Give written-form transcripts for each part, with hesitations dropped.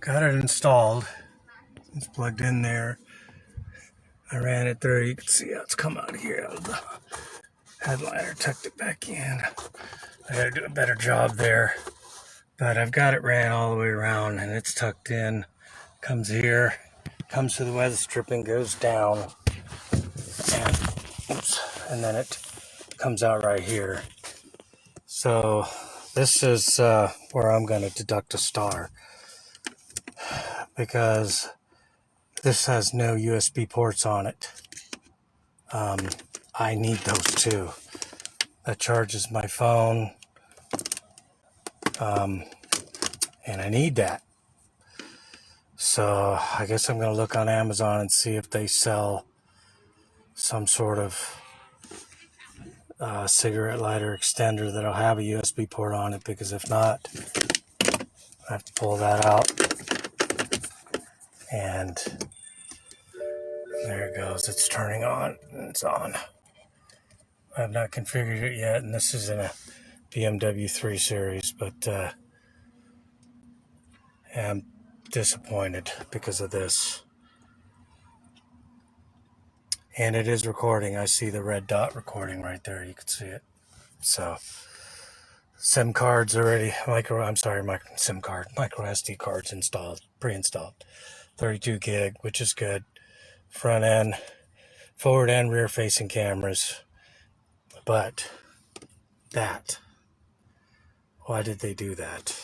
Got it installed. It's plugged in there. I ran it through. You can see how it's come out of here out of the headliner. Tucked it back in. I gotta do a better job there. But I've got it ran all the way around and it's tucked in. Comes here, comes to the weather stripping, goes down, and then it comes out right here. So this is where I'm going to deduct a star, because this has no USB ports on it. I need those too. That charges my phone, and I need that. So I guess I'm going to look on Amazon and see if they sell some sort of cigarette lighter extender that'll have a USB port on it, because if not, I have to pull that out. And there it goes. It's turning on. It's on. I have not configured it yet, and this is in a BMW 3 Series, but I'm disappointed because of this. And it is recording. I see the red dot recording right there. You can see it. So SIM cards already, micro SD cards installed, pre-installed. 32 gig, which is good. Front end, forward and rear facing cameras. But that, why did they do that?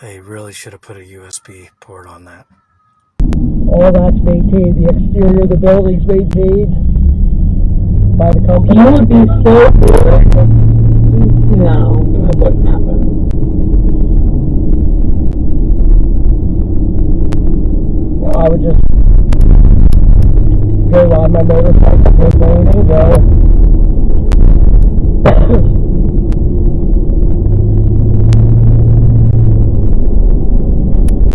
They really should have put a USB port on that. All that's maintained. The exterior of the building's maintained by the company. You would be so good. No, that wouldn't happen. I would just go ride my motorcycle, go boating.